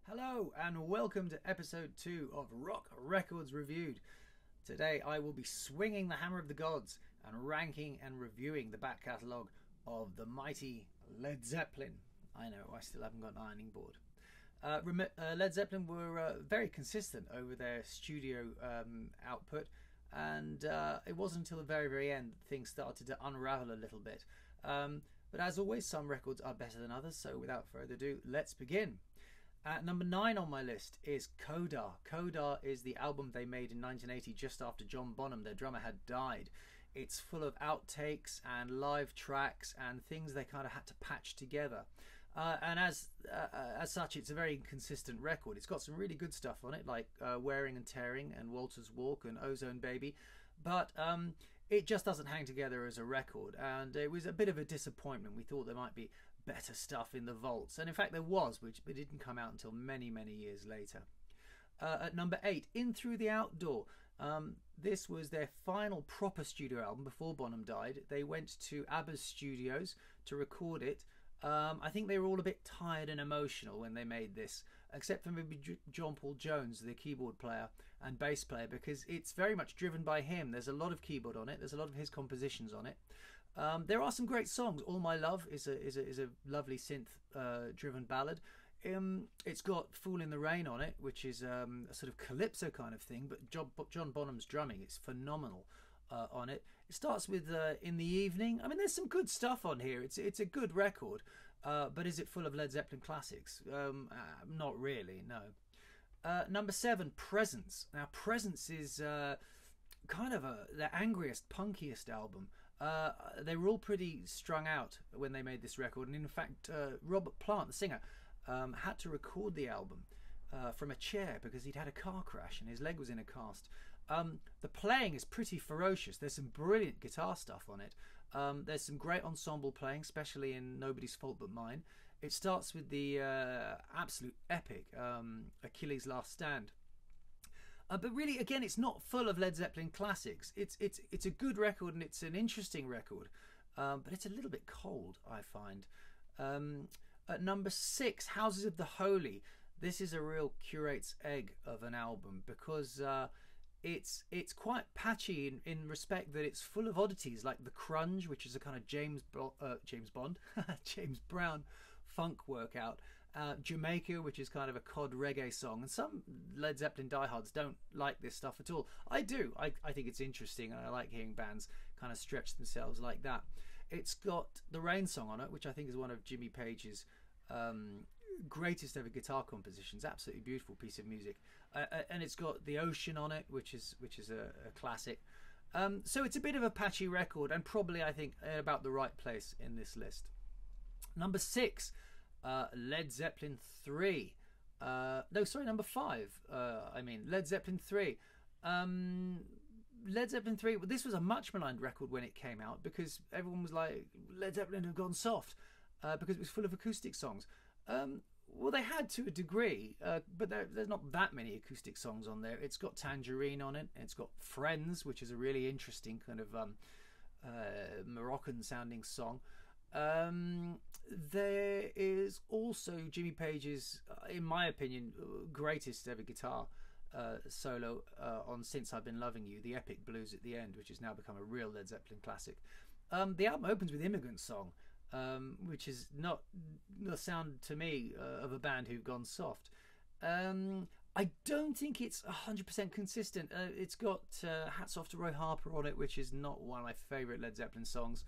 Hello and welcome to episode 2 of Rock Records Reviewed. Today I will be swinging the hammer of the gods and ranking and reviewing the back catalogue of the mighty Led Zeppelin. I know, I still haven't got an ironing board. Led Zeppelin were very consistent over their studio output, and it wasn't until the very end that things started to unravel a little bit. But as always, some records are better than others, so without further ado, let's begin. At number 9 on my list is Coda. Coda is the album they made in 1980 just after John Bonham, their drummer, had died. It's full of outtakes and live tracks and things they kind of had to patch together. And as such, it's a very consistent record. It's got some really good stuff on it, like Wearing and Tearing and Walter's Walk and Ozone Baby. But it just doesn't hang together as a record, and it was a bit of a disappointment. We thought there might be better stuff in the vaults, and in fact there was, but it didn't come out until many years later. At number 8, In Through the Outdoor. This was their final proper studio album before Bonham died. They went to ABBA's studios to record it. I think they were all a bit tired and emotional when they made this, except for maybe John Paul Jones, the keyboard player and bass player, because it's very much driven by him. There's a lot of keyboard on it. There's a lot of his compositions on it. There are some great songs. All My Love is a lovely synth driven ballad. It's got Fool in the Rain on it, which is a sort of calypso kind of thing, but John Bonham's drumming is phenomenal on it. It starts with In the Evening. I mean, there's some good stuff on here. It's a good record, but is it full of Led Zeppelin classics? Not really, no. Number 7, Presence. Now, Presence is kind of their angriest, punkiest album. They were all pretty strung out when they made this record, and in fact, Robert Plant, the singer, had to record the album from a chair because he'd had a car crash and his leg was in a cast. The playing is pretty ferocious. There's some brilliant guitar stuff on it. There's some great ensemble playing, especially in Nobody's Fault But Mine. It starts with the absolute epic Achilles' Last Stand. But really, again, it's not full of Led Zeppelin classics. It's a good record and it's an interesting record, but it's a little bit cold, I find. At number 6, Houses of the Holy. This is a real curate's egg of an album because it's quite patchy in respect that it's full of oddities like the Crunge, which is a kind of James Brown funk workout, Jamaica, which is kind of a cod reggae song, and some Led Zeppelin diehards don't like this stuff at all. I do. I think it's interesting, and I like hearing bands kind of stretch themselves like that. It's got the Rain song on it, which I think is one of Jimmy Page's greatest ever guitar compositions. Absolutely beautiful piece of music, and it's got The Ocean on it, which is a classic. So it's a bit of a patchy record, and probably, I think, about the right place in this list. Number 6, Led Zeppelin 3. Number 5. Led Zeppelin 3. Led Zeppelin 3. Well, this was a much maligned record when it came out because everyone was like, Led Zeppelin have gone soft because it was full of acoustic songs. Well, they had to a degree, but there's not that many acoustic songs on there. It's got Tangerine on it, and it's got Friends, which is a really interesting kind of Moroccan-sounding song. There is also Jimmy Page's, in my opinion, greatest ever guitar solo on Since I've Been Loving You, the epic blues at the end, which has now become a real Led Zeppelin classic. The album opens with Immigrant Song, which is not the sound to me of a band who've gone soft. I don't think it's 100% consistent. It's got Hats Off to Roy Harper on it, which is not one of my favourite Led Zeppelin songs.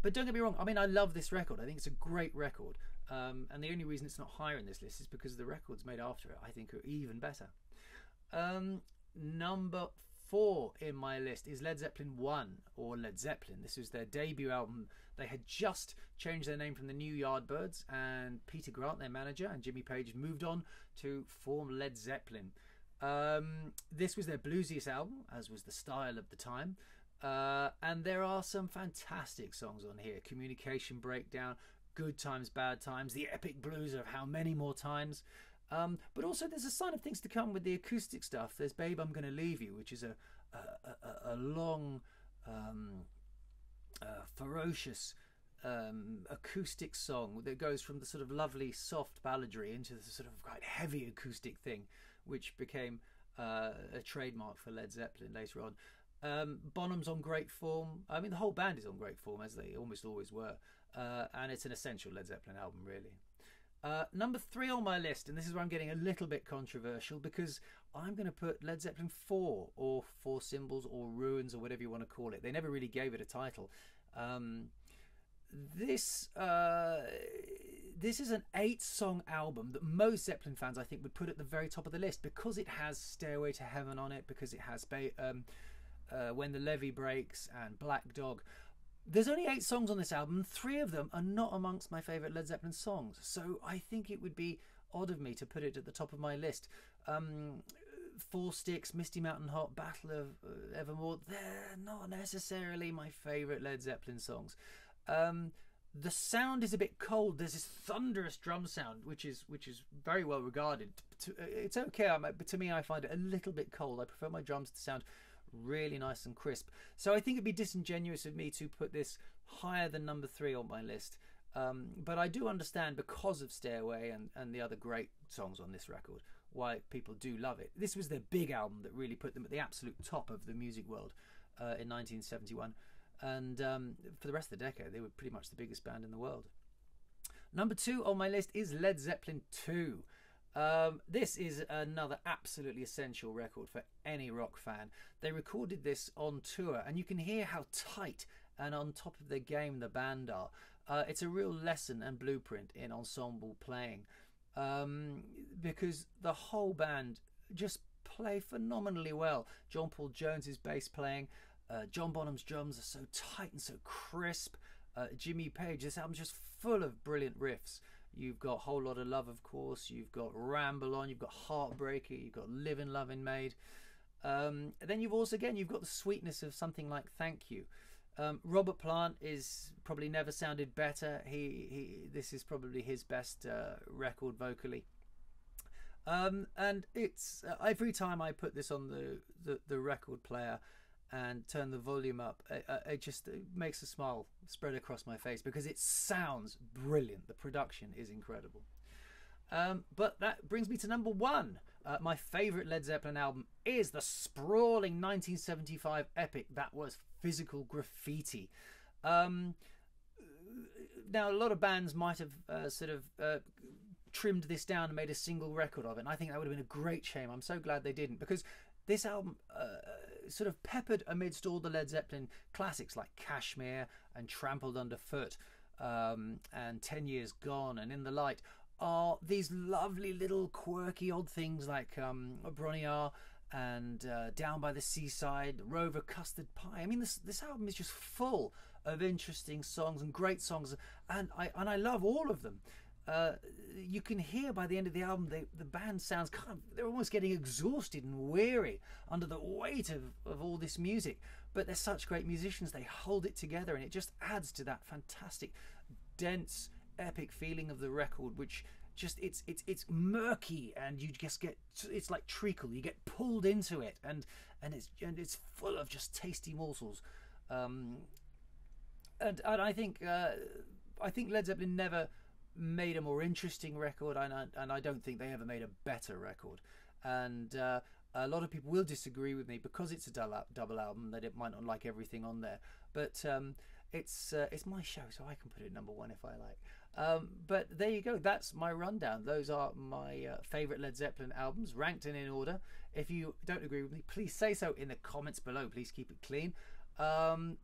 But don't get me wrong, I mean, I love this record. I think it's a great record. And the only reason it's not higher in this list is because the records made after it, I think, are even better. Number 4 in my list is Led Zeppelin 1, or Led Zeppelin. This was their debut album. They had just changed their name from the New Yardbirds, and Peter Grant, their manager, and Jimmy Page moved on to form Led Zeppelin. This was their bluesiest album, as was the style of the time. And there are some fantastic songs on here. Communication Breakdown, Good Times, Bad Times, the epic blues of How Many More Times. But also there's a sign of things to come with the acoustic stuff. There's Babe, I'm Gonna Leave You, which is a long, ferocious acoustic song that goes from the sort of lovely soft balladry into the sort of quite heavy acoustic thing, which became a trademark for Led Zeppelin later on. Bonham's on great form. I mean, the whole band is on great form, as they almost always were, and it's an essential Led Zeppelin album, really. Number 3 on my list, and this is where I'm getting a little bit controversial, because I'm going to put Led Zeppelin 4, or Four Symbols, or Ruins, or whatever you want to call it. They never really gave it a title. This is an 8-song album that most Zeppelin fans, I think, would put at the very top of the list, because it has Stairway to Heaven on it, because it has When the Levee Breaks and Black Dog. There's only 8 songs on this album. 3 of them are not amongst my favourite Led Zeppelin songs, so I think it would be odd of me to put it at the top of my list. Four Sticks, Misty Mountain Hot, Battle of Evermore, they're not necessarily my favourite Led Zeppelin songs. The sound is a bit cold. There's this thunderous drum sound, which is very well regarded. It's okay, but to me, I find it a little bit cold. I prefer my drums to sound really nice and crisp. So I think it'd be disingenuous of me to put this higher than number 3 on my list. But I do understand, because of Stairway and the other great songs on this record, why people do love it. This was their big album that really put them at the absolute top of the music world in 1971. And for the rest of the decade, they were pretty much the biggest band in the world. Number 2 on my list is Led Zeppelin 2. This is another absolutely essential record for any rock fan. They recorded this on tour, and you can hear how tight and on top of their game the band are. It's a real lesson and blueprint in ensemble playing, because the whole band just play phenomenally well. John Paul Jones's bass playing, John Bonham's drums are so tight and so crisp. Jimmy Page, this album's just full of brilliant riffs. You've got Whole Lot of Love, of course. You've got Ramble On. You've got Heartbreaker. You've got Livin' Lovin' Maid. Then you've also, again, you've got the sweetness of something like Thank You. Robert Plant is probably never sounded better. This is probably his best record vocally. And it's every time I put this on the record player and turn the volume up, it makes a smile spread across my face, because it sounds brilliant. The production is incredible. But that brings me to number 1. My favourite Led Zeppelin album is the sprawling 1975 epic that was Physical Graffiti. Now, a lot of bands might have trimmed this down and made a single record of it, and I think that would have been a great shame. I'm so glad they didn't, because this album, sort of peppered amidst all the Led Zeppelin classics like Kashmir and Trampled Underfoot, and 10 Years Gone and In the Light, are these lovely little quirky odd things like Broniar and Down by the Seaside, Rover Custard Pie. I mean, this album is just full of interesting songs and great songs, and I love all of them. You can hear by the end of the album the band sounds they're almost getting exhausted and weary under the weight of all this music, but they're such great musicians. They hold it together, and it just adds to that fantastic dense epic feeling of the record, which just it's murky, and you just get, it's like treacle, you get pulled into it, and it's full of just tasty morsels. And I think Led Zeppelin never made a more interesting record, and I don't think they ever made a better record. And a lot of people will disagree with me because it's a double album, that it might not like everything on there, but it's my show, so I can put it number 1 if I like. But there you go, that's my rundown. Those are my favourite Led Zeppelin albums, ranked in order. If you don't agree with me, please say so in the comments below. Please keep it clean.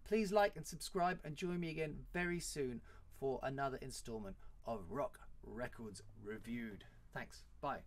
Please like and subscribe, and join me again very soon for another instalment of Rock Records Reviewed. Thanks. Bye.